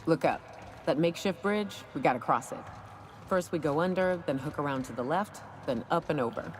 Look up. That makeshift bridge, we gotta cross it. First we go under, then hook around to the left, then up and over.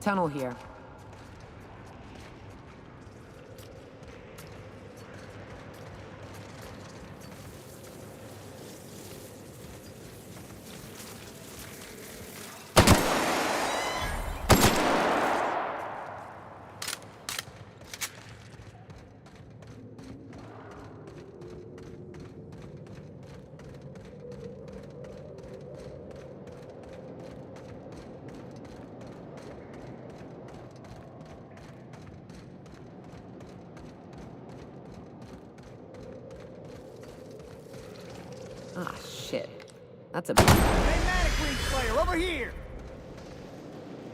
Tunnel here. Ah, shit. That's a... Hey, Mannequin Slayer, over here!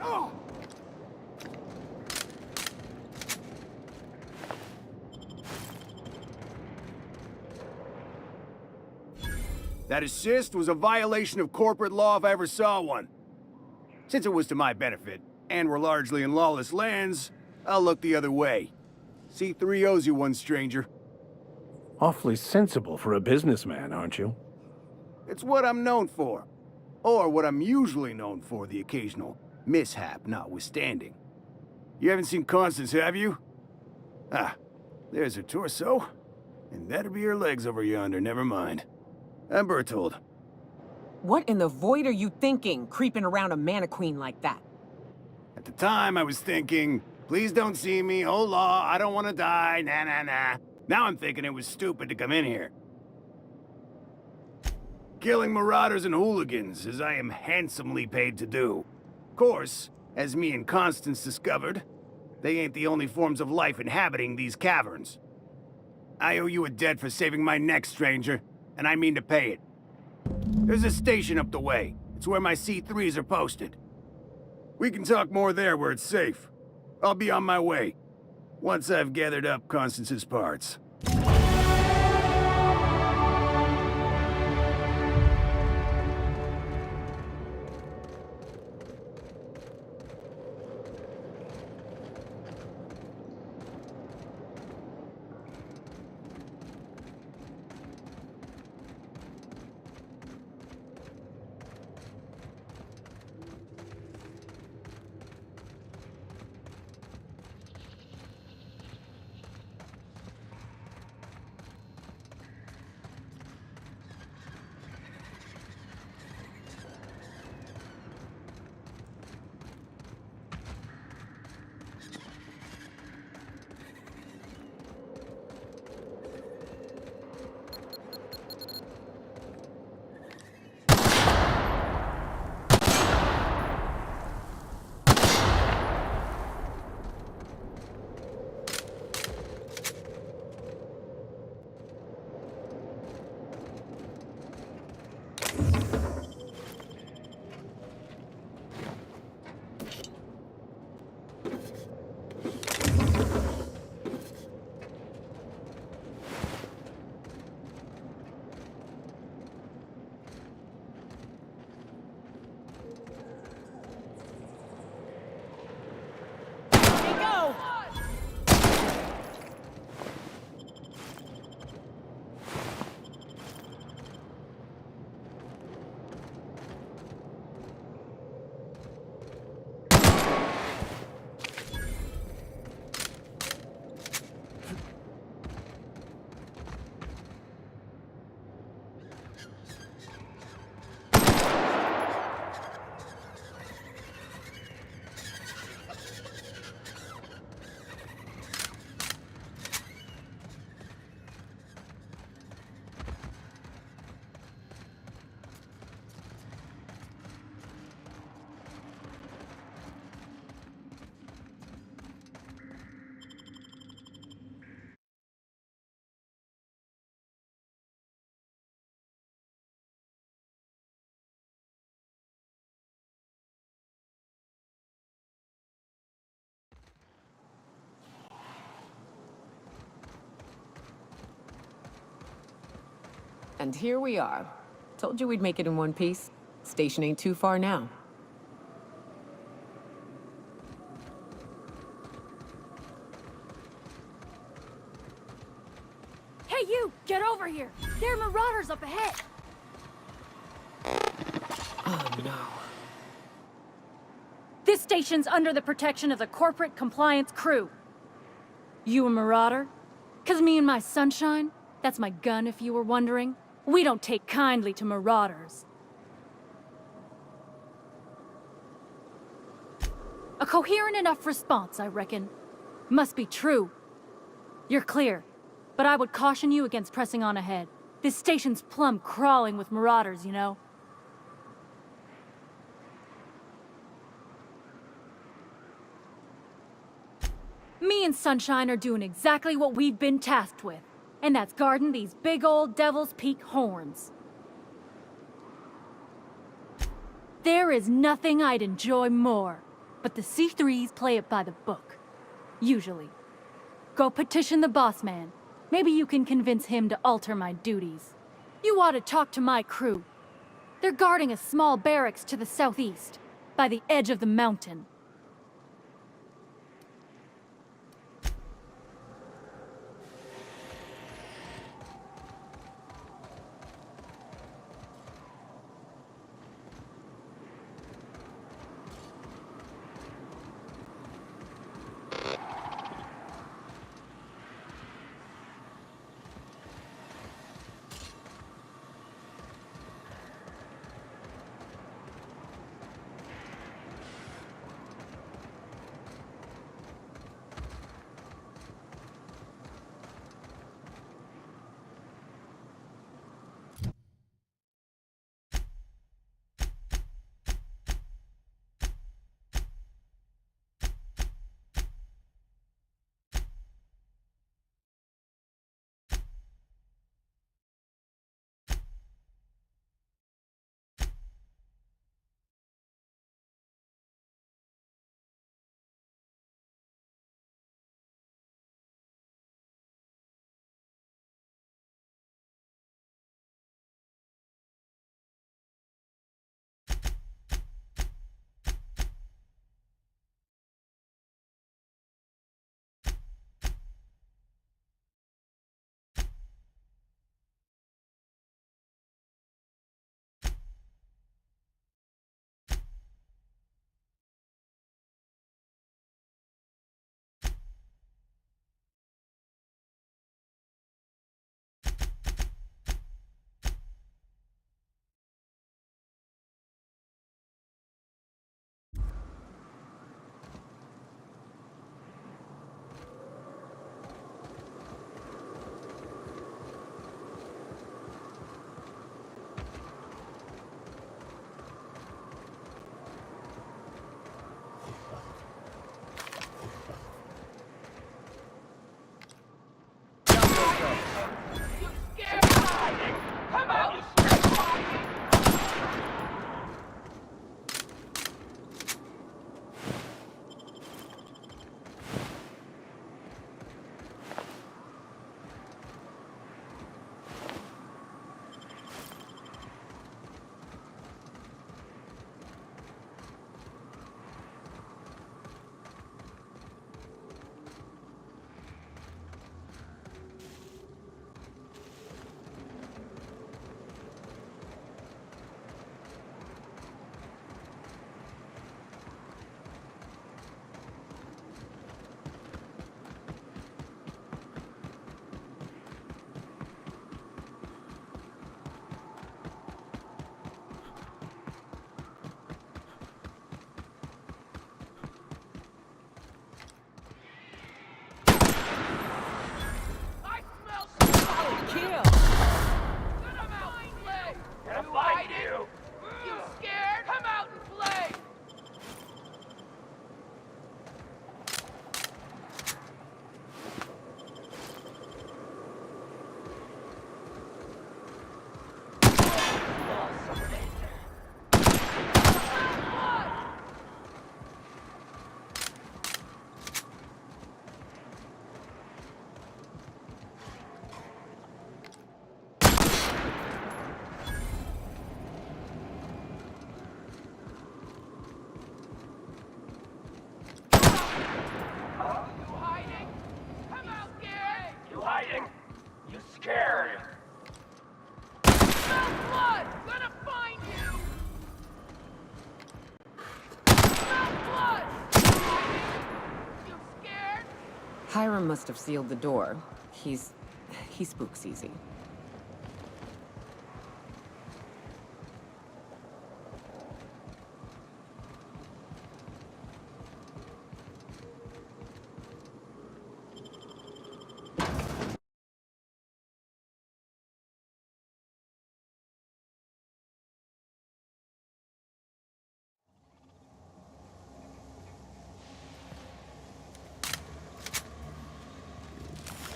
Oh! That assist was a violation of corporate law if I ever saw one. Since it was to my benefit, and we're largely in lawless lands, I'll look the other way. C3 owes you one, stranger. Awfully sensible for a businessman, aren't you? It's what I'm known for. Or what I'm usually known for, the occasional mishap notwithstanding. You haven't seen Constance, have you? Ah, there's her torso. And that'll be her legs over yonder, never mind. I'm Bertold. What in the void are you thinking, creeping around a mannequin like that? At the time, I was thinking, please don't see me, oh law, I don't want to die, nah nah nah. Now I'm thinking it was stupid to come in here. Killing marauders and hooligans, as I am handsomely paid to do. Of course, as me and Constance discovered, they ain't the only forms of life inhabiting these caverns. I owe you a debt for saving my neck, stranger, and I mean to pay it. There's a station up the way. It's where my C3s are posted. We can talk more there where it's safe. I'll be on my way, once I've gathered up Constance's parts. And here we are. Told you we'd make it in one piece. Station ain't too far now. Hey, you! Get over here! There are marauders up ahead! Oh, no. This station's under the protection of the Corporate Compliance Crew. You a marauder? 'Cause me and my sunshine, that's my gun if you were wondering, we don't take kindly to marauders. A coherent enough response, I reckon. Must be true. You're clear, but I would caution you against pressing on ahead. This station's plumb crawling with marauders, you know? Me and Sunshine are doing exactly what we've been tasked with, and that's guarding these big old Devil's Peak horns. There is nothing I'd enjoy more, but the C3s play it by the book. Usually. Go petition the boss man. Maybe you can convince him to alter my duties. You ought to talk to my crew. They're guarding a small barracks to the southeast, by the edge of the mountain. scared? Smell blood! Gonna find you! Smell blood! You scared? Hiram must have sealed the door. He spooks easy.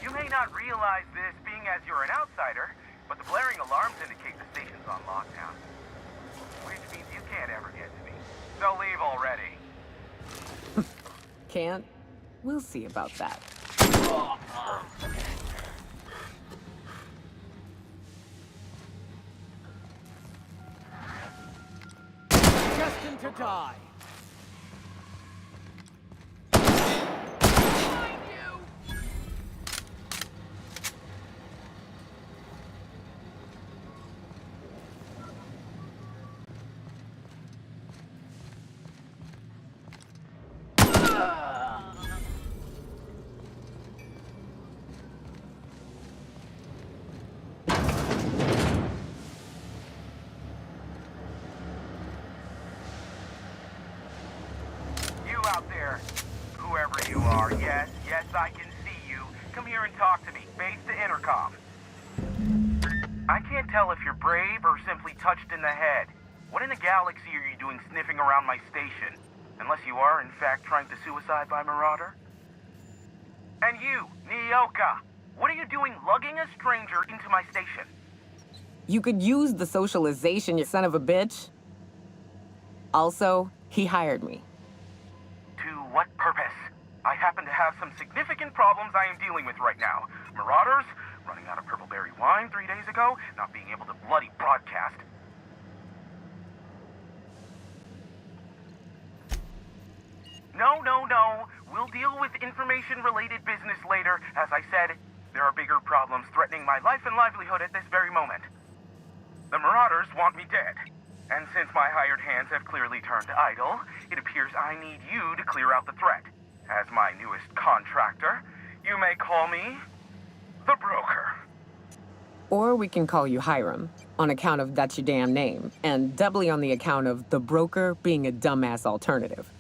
You may not realize this being as you're an outsider, but the blaring alarms indicate the station's on lockdown. Which means you can't ever get to me. So leave already. Can't? We'll see about that. Destined to die. Find you! You out there, whoever you are, yes, I can see you. Come here and talk to me, base to intercom. I can't tell if you're brave or simply touched in the head. What in the galaxy are you doing sniffing around my station? Unless you are, in fact, trying to suicide by Marauder? And you, Nyoka, what are you doing lugging a stranger into my station? You could use the socialization, you son of a bitch. Also, he hired me. To what purpose? I happen to have some significant problems I am dealing with right now. Marauders, running out of purple-berry wine 3 days ago, not being able to bloody broadcast. No. We'll deal with information-related business later. As I said, there are bigger problems threatening my life and livelihood at this very moment. The Marauders want me dead. And since my hired hands have clearly turned idle, it appears I need you to clear out the threat. As my newest contractor, you may call me the Broker. Or we can call you Hiram, on account of that's your damn name, and doubly on the account of the broker being a dumbass alternative.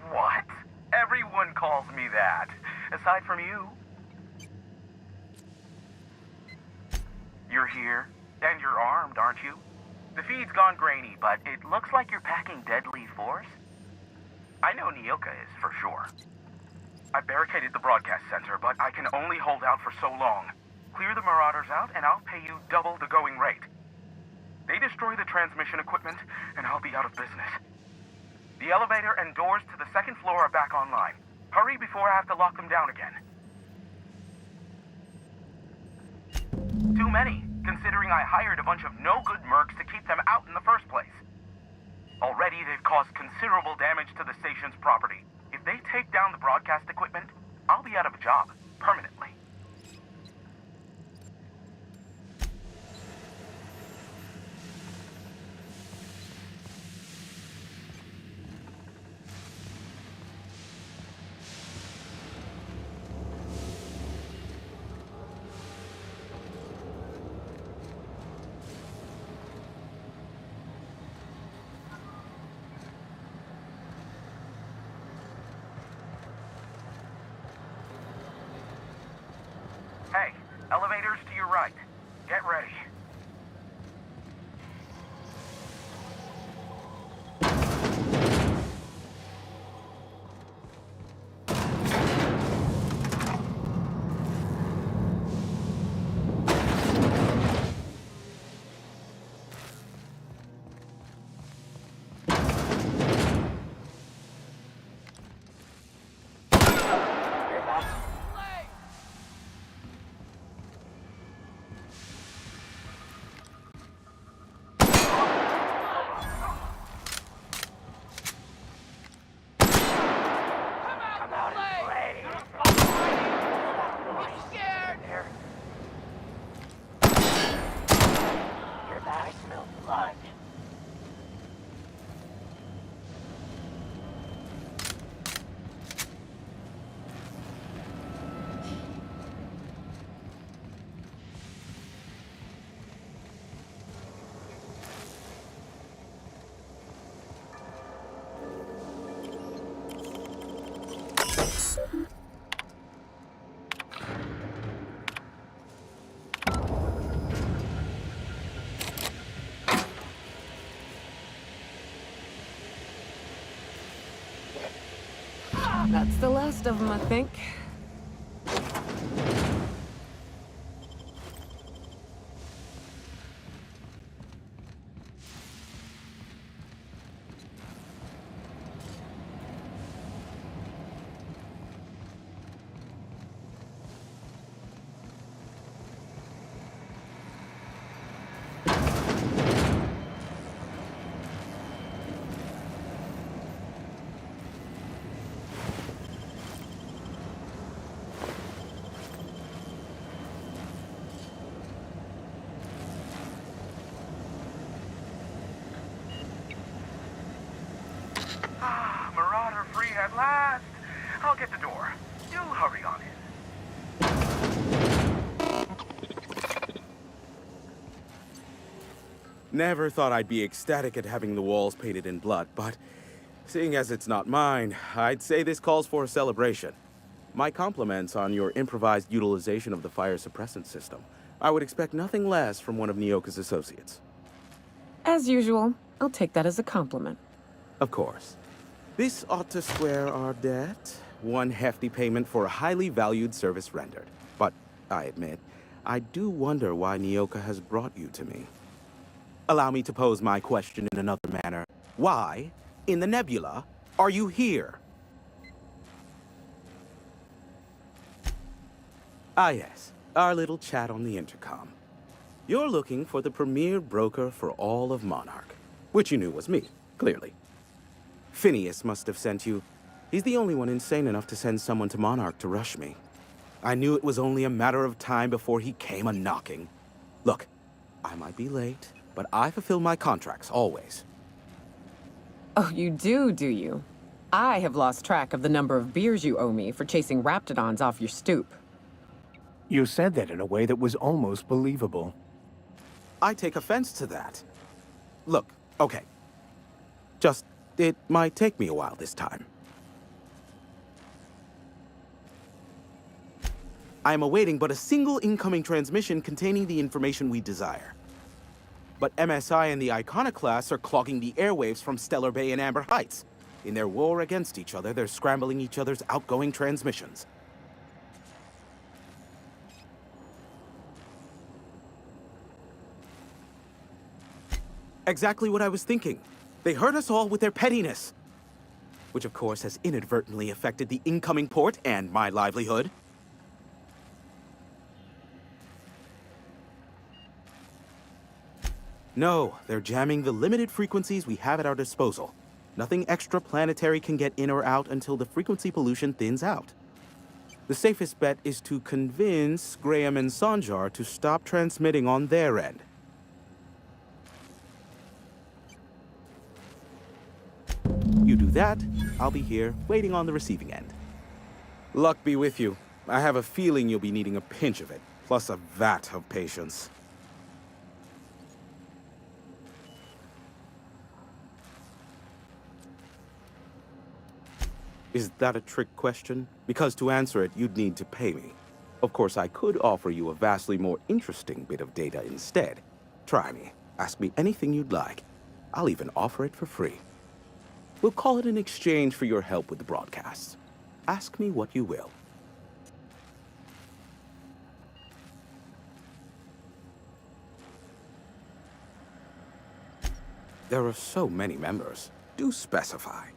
What? Everyone calls me that, aside from you. You're here, and you're armed, aren't you? The feed's gone grainy, but it looks like you're packing deadly force. I know Nyoka is, for sure. I barricaded the broadcast center, but I can only hold out for so long. Clear the Marauders out, and I'll pay you double the going rate. They destroy the transmission equipment, and I'll be out of business. The elevator and doors to the second floor are back online. Hurry before I have to lock them down again. Too many, considering I hired a bunch of no-good mercs to keep them out in the first place. Already, they've caused considerable damage to the station's property. If they take down the broadcast equipment, I'll be out of a job, permanently. Hey, elevators to your right. Get ready. That's the last of them, I think. Ah, Marauder free at last. I'll get the door. Do hurry on in. Never thought I'd be ecstatic at having the walls painted in blood, but seeing as it's not mine, I'd say this calls for a celebration. My compliments on your improvised utilization of the fire suppressant system. I would expect nothing less from one of Nyoka's associates. As usual, I'll take that as a compliment. Of course. This ought to square our debt. One hefty payment for a highly valued service rendered. But, I admit, I do wonder why Nyoka has brought you to me. Allow me to pose my question in another manner. Why, in the nebula, are you here? Ah yes, our little chat on the intercom. You're looking for the premier broker for all of Monarch, which you knew was me, clearly. Phineas must have sent you. He's the only one insane enough to send someone to Monarch to rush me. I knew it was only a matter of time before he came a-knocking. Look, I might be late, but I fulfill my contracts, always. Oh, you do you? I have lost track of the number of beers you owe me for chasing Raptidons off your stoop. You said that in a way that was almost believable. I take offense to that. Look, okay. It might take me a while this time. I am awaiting but a single incoming transmission containing the information we desire. But MSI and the Iconoclasts are clogging the airwaves from Stellar Bay and Amber Heights. In their war against each other, they're scrambling each other's outgoing transmissions. Exactly what I was thinking. They hurt us all with their pettiness. Which of course has inadvertently affected the incoming port and my livelihood. No, they're jamming the limited frequencies we have at our disposal. Nothing extraplanetary can get in or out until the frequency pollution thins out. The safest bet is to convince Graham and Sanjar to stop transmitting on their end. You do that, I'll be here, waiting on the receiving end. Luck be with you. I have a feeling you'll be needing a pinch of it, plus a vat of patience. Is that a trick question? Because to answer it, you'd need to pay me. Of course, I could offer you a vastly more interesting bit of data instead. Try me. Ask me anything you'd like. I'll even offer it for free. We'll call it an exchange for your help with the broadcasts. Ask me what you will. There are so many members. Do specify.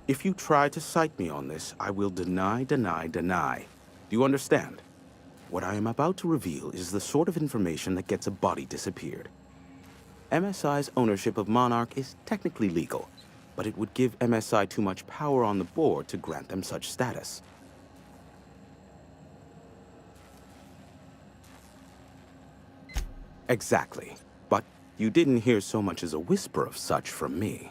If you try to cite me on this, I will deny. Do you understand? What I am about to reveal is the sort of information that gets a body disappeared. MSI's ownership of Monarch is technically legal, but it would give MSI too much power on the board to grant them such status. Exactly. But you didn't hear so much as a whisper of such from me.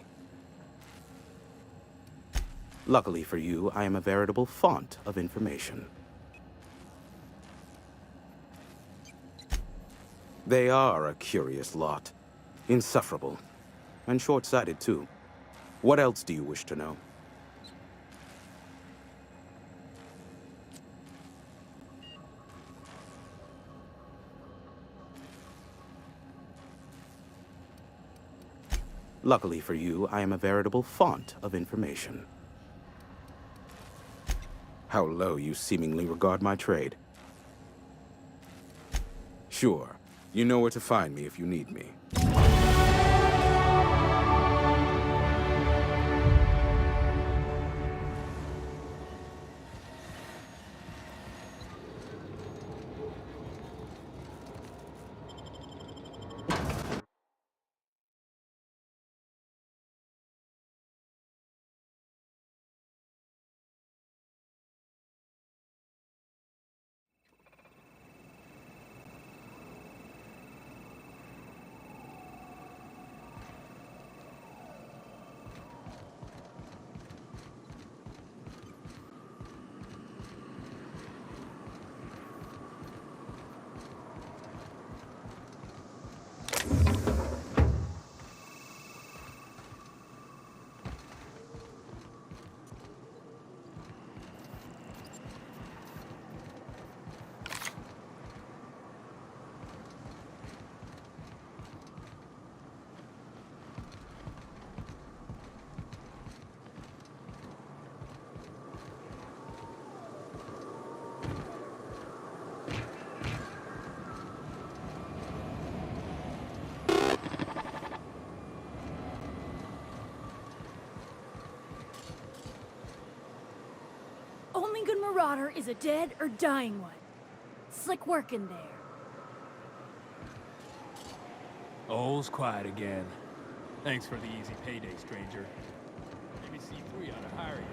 Luckily for you, I am a veritable font of information. They are a curious lot. Insufferable. And short-sighted, too. What else do you wish to know? Luckily for you, I am a veritable font of information. How low you seemingly regard my trade. Sure, you know where to find me if you need me. Only good marauder is a dead or dying one. Slick work in there. All's quiet again. Thanks for the easy payday, stranger. Maybe C3 ought to hire you.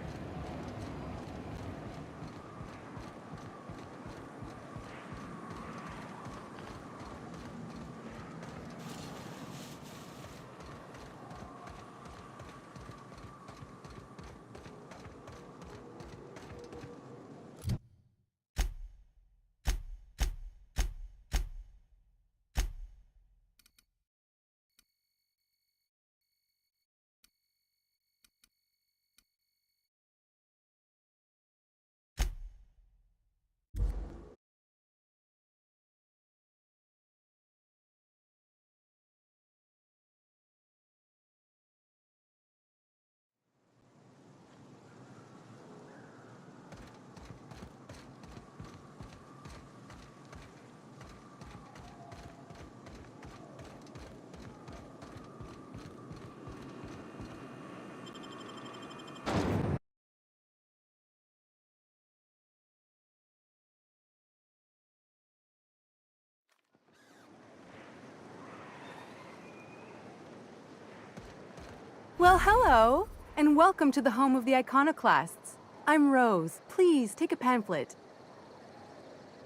Well, hello, and welcome to the home of the Iconoclasts. I'm Rose. Please, take a pamphlet.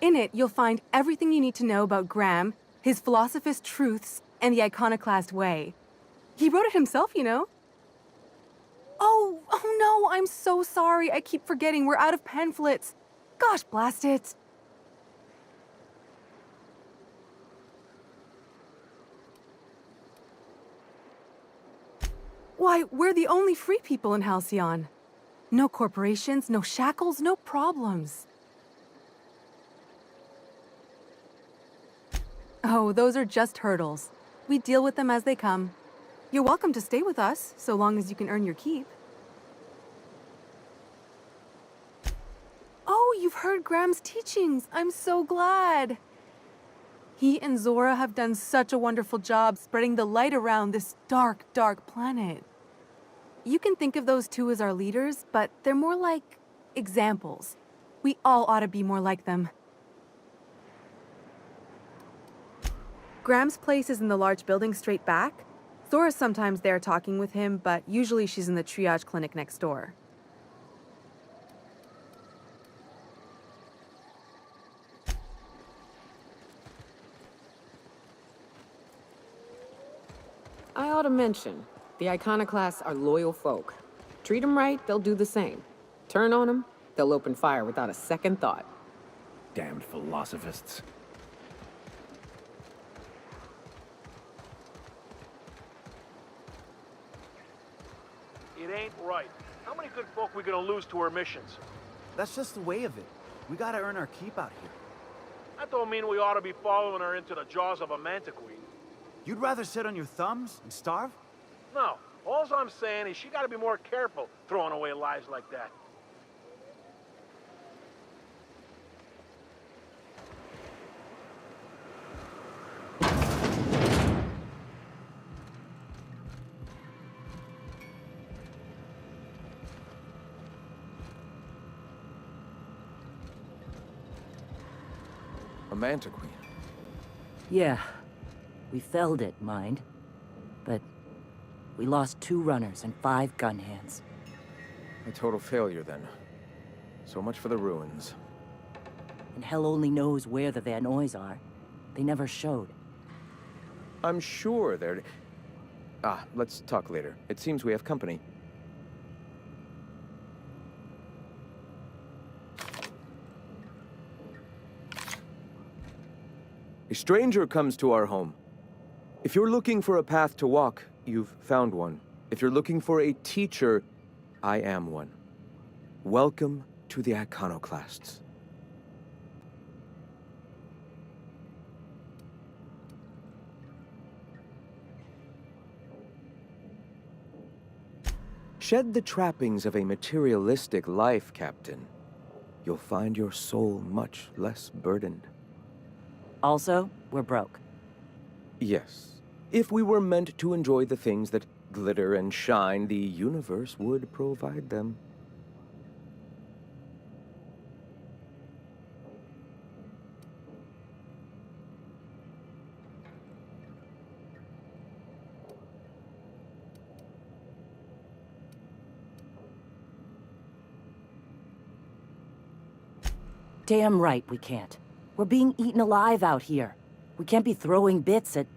In it, you'll find everything you need to know about Graham, his Philosophist truths, and the Iconoclast way. He wrote it himself, you know. Oh no, I'm so sorry. I keep forgetting we're out of pamphlets. Gosh, blast it. Why, we're the only free people in Halcyon. No corporations, no shackles, no problems. Oh, those are just hurdles. We deal with them as they come. You're welcome to stay with us, so long as you can earn your keep. Oh, you've heard Graham's teachings. I'm so glad. He and Zora have done such a wonderful job spreading the light around this dark, dark planet. You can think of those two as our leaders, but they're more like examples. We all ought to be more like them. Graham's place is in the large building straight back. Zora's sometimes there talking with him, but usually she's in the triage clinic next door. I ought to mention, the Iconoclasts are loyal folk. Treat them right, they'll do the same. Turn on them, they'll open fire without a second thought. Damned philosophists. It ain't right. How many good folk we gonna lose to our missions? That's just the way of it. We gotta earn our keep out here. That don't mean we ought to be following her into the jaws of a mantiqueed. You'd rather sit on your thumbs and starve? No. All I'm saying is she gotta be more careful throwing away lies like that. A Manta Queen. Yeah. We felled it, mind. But we lost 2 runners and 5 gun hands. A total failure, then. So much for the ruins. And hell only knows where the Van Nuys are. They never showed. I'm sure they're... let's talk later. It seems we have company. A stranger comes to our home. If you're looking for a path to walk, you've found one. If you're looking for a teacher, I am one. Welcome to the Iconoclasts. Shed the trappings of a materialistic life, Captain. You'll find your soul much less burdened. Also, we're broke. Yes. If we were meant to enjoy the things that glitter and shine, the universe would provide them. Damn right we can't. We're being eaten alive out here. We can't be throwing bits at...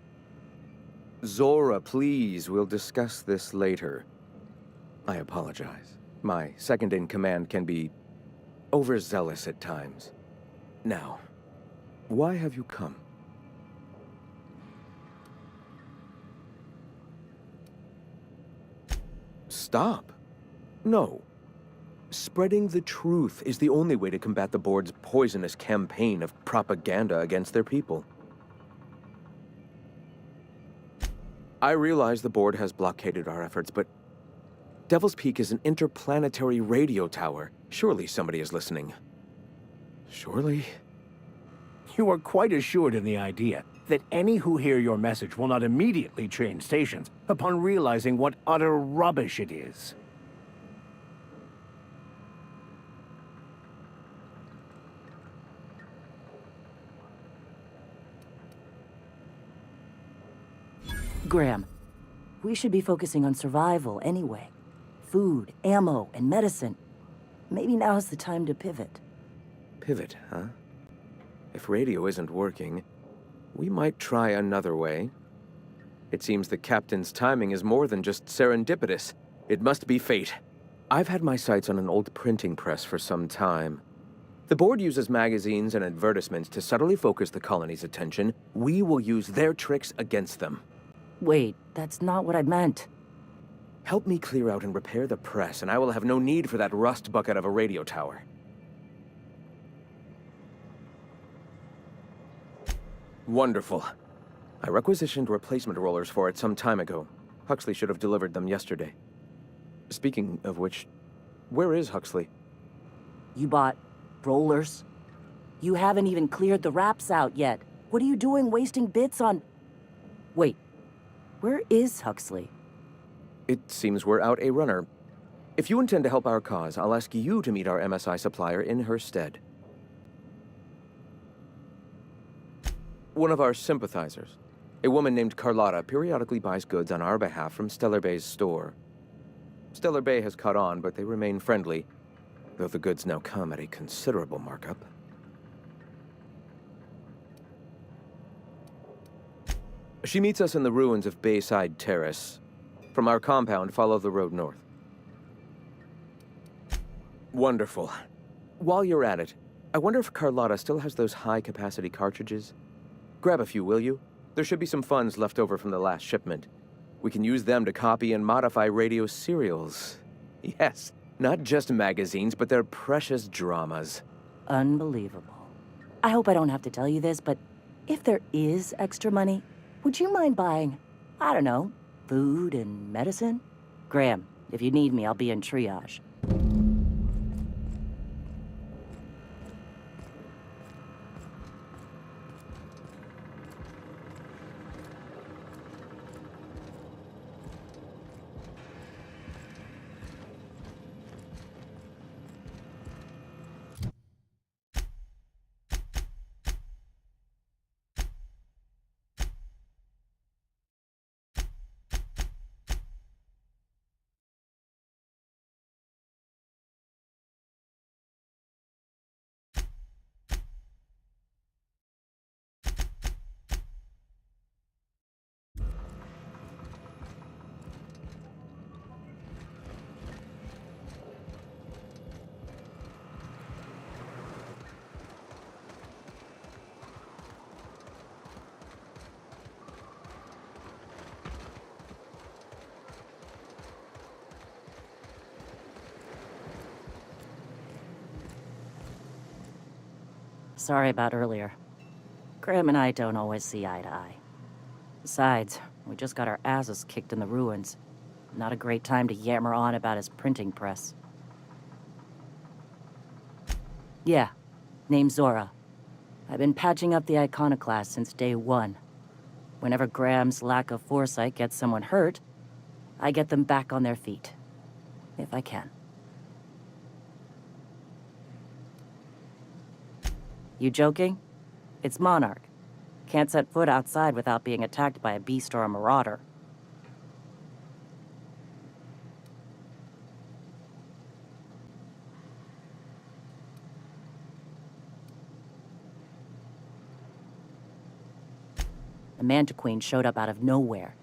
Zora, please, we'll discuss this later. I apologize. My second-in-command can be overzealous at times. Now, why have you come? Stop. No. Spreading the truth is the only way to combat the board's poisonous campaign of propaganda against their people. I realize the board has blockaded our efforts, but Devil's Peak is an interplanetary radio tower. Surely somebody is listening. Surely? You are quite assured in the idea that any who hear your message will not immediately change stations upon realizing what utter rubbish it is. Graham, we should be focusing on survival anyway. Food, ammo, and medicine. Maybe now's the time to pivot. Pivot, huh? If radio isn't working, we might try another way. It seems the captain's timing is more than just serendipitous. It must be fate. I've had my sights on an old printing press for some time. The board uses magazines and advertisements to subtly focus the colony's attention. We will use their tricks against them. Wait, that's not what I meant. Help me clear out and repair the press, and I will have no need for that rust bucket of a radio tower. Wonderful. I requisitioned replacement rollers for it some time ago. Huxley should have delivered them yesterday. Speaking of which, where is Huxley? You bought rollers? You haven't even cleared the wraps out yet. What are you doing wasting bits on... Wait, where is Huxley? It seems we're out a runner. If you intend to help our cause, I'll ask you to meet our MSI supplier in her stead. One of our sympathizers, a woman named Carlotta, periodically buys goods on our behalf from Stellar Bay's store. Stellar Bay has caught on, but they remain friendly, though the goods now come at a considerable markup. She meets us in the ruins of Bayside Terrace. From our compound, follow the road north. Wonderful. While you're at it, I wonder if Carlotta still has those high-capacity cartridges? Grab a few, will you? There should be some funds left over from the last shipment. We can use them to copy and modify radio serials. Yes, not just magazines, but their precious dramas. Unbelievable. I hope I don't have to tell you this, but if there is extra money, would you mind buying, I don't know, Food and medicine? Graham, if you need me, I'll be in triage. Sorry about earlier. Graham and I don't always see eye to eye. Besides, we just got our asses kicked in the ruins. Not a great time to yammer on about his printing press. Yeah, name's Zora. I've been patching up the iconoclast since day one. Whenever Graham's lack of foresight gets someone hurt, I get them back on their feet. If I can. You joking? It's Monarch. Can't set foot outside without being attacked by a beast or a marauder. The Mantiqueen showed up out of nowhere,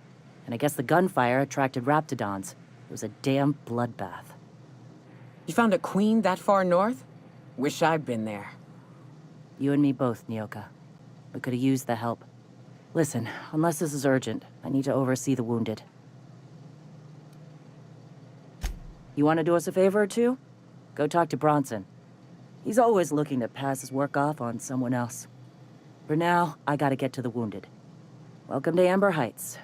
and I guess the gunfire attracted Raptidons. It was a damn bloodbath. You found a queen that far north? Wish I'd been there. You and me both, Nyoka. We could have used the help. Listen, unless this is urgent, I need to oversee the wounded. You want to do us a favor or two? Go talk to Bronson. He's always looking to pass his work off on someone else. For now, I gotta get to the wounded. Welcome to Amber Heights.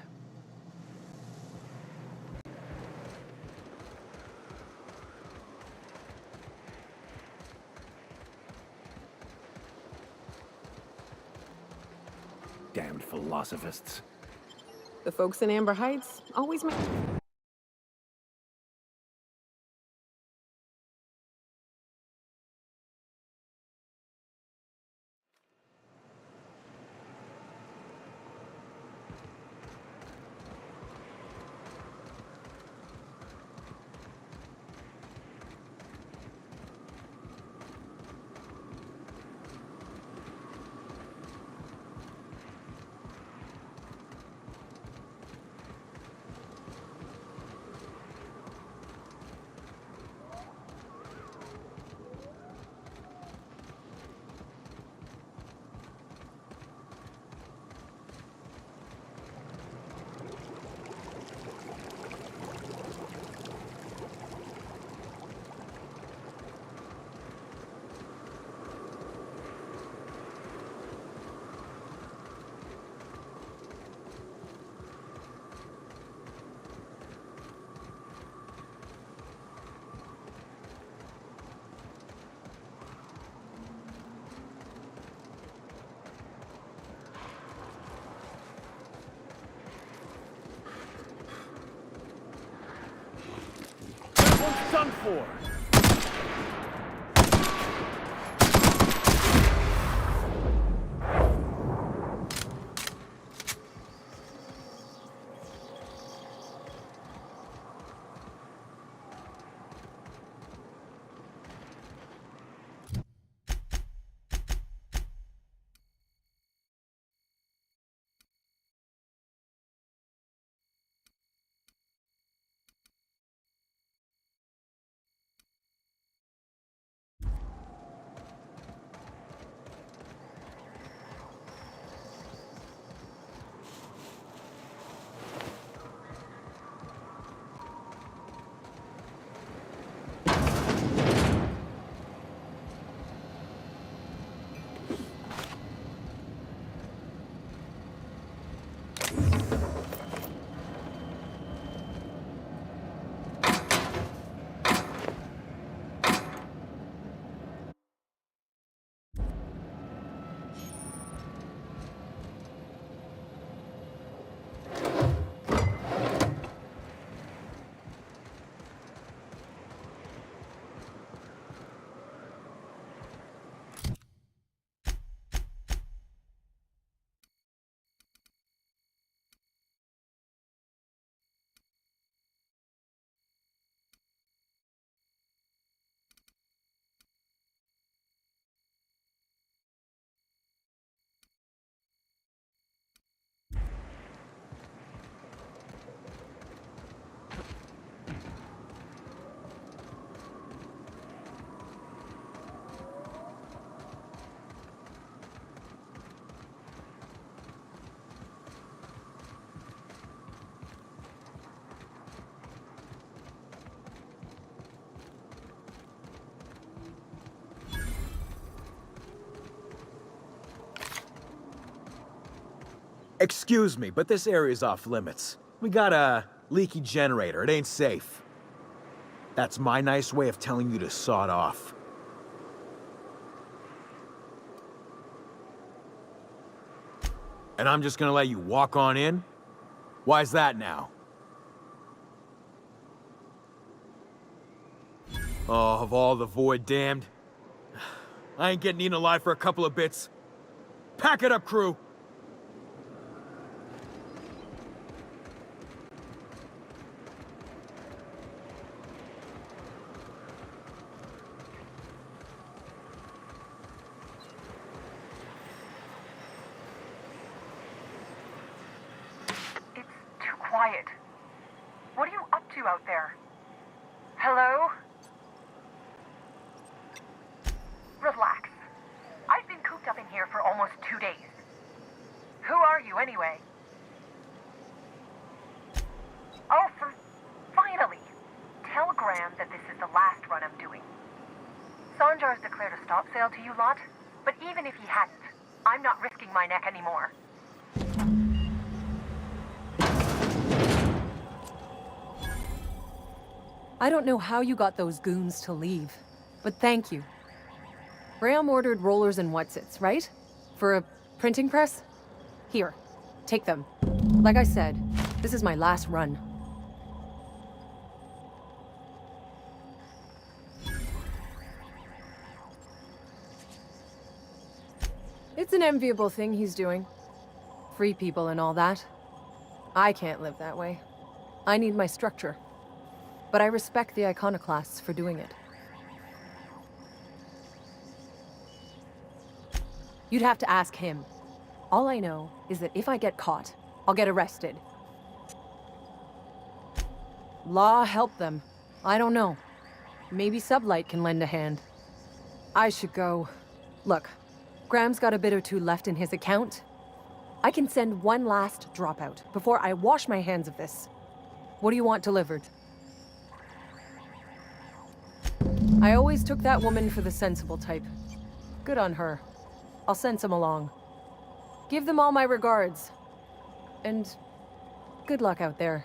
Damned philosophists. The folks in Amber Heights always make... That one's done for. Excuse me, but this area's off limits. We got a leaky generator. It ain't safe. That's my nice way of telling you to sod off. And I'm just gonna let you walk on in? Why's that now? Oh, of all the Void damned. I ain't getting eaten alive for a couple of bits. Pack it up, crew! It's too quiet. What are you up to out there? Hello? Relax. I've been cooped up in here for almost 2 days. Who are you, anyway? Oh, finally! Tell Graham that this is the last run I'm doing. Sanjar's declared a stop sale to you lot, but even if he hadn't, I'm not risking my neck anymore. I don't know how you got those goons to leave, but thank you. Graham ordered rollers and whatsits, right? For a printing press? Here, take them. Like I said, this is my last run. It's an enviable thing he's doing. Free people and all that. I can't live that way. I need my structure. But I respect the Iconoclasts for doing it. You'd have to ask him. All I know is that if I get caught, I'll get arrested. Law help them. I don't know. Maybe Sublight can lend a hand. I should go. Look, Graham's got a bit or two left in his account. I can send one last dropout before I wash my hands of this. What do you want delivered? I always took that woman for the sensible type. Good on her. I'll send some along. Give them all my regards. And good luck out there.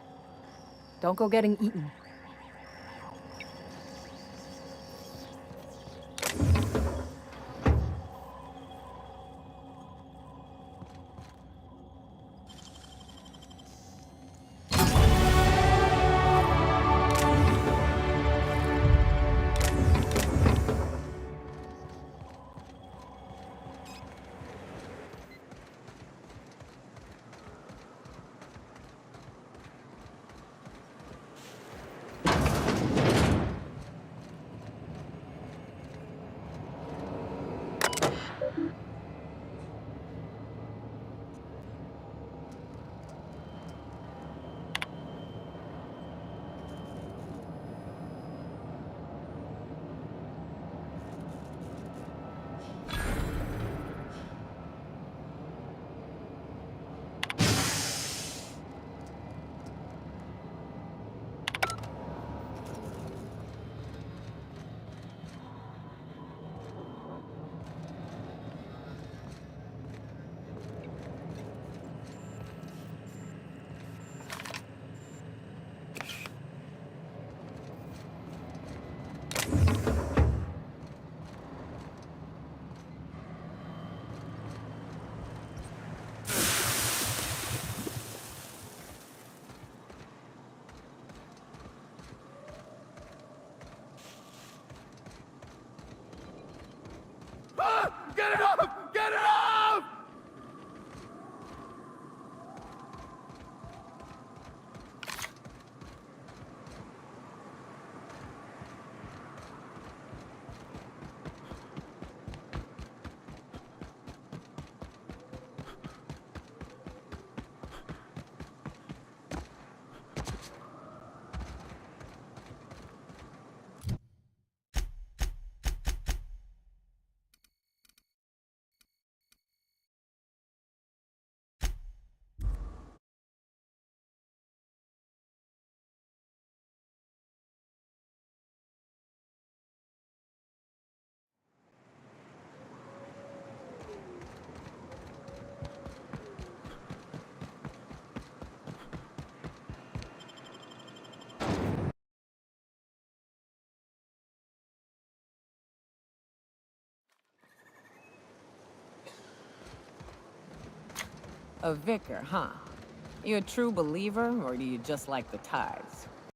Don't go getting eaten. A vicar, huh? You a true believer, or do you just like the tithes?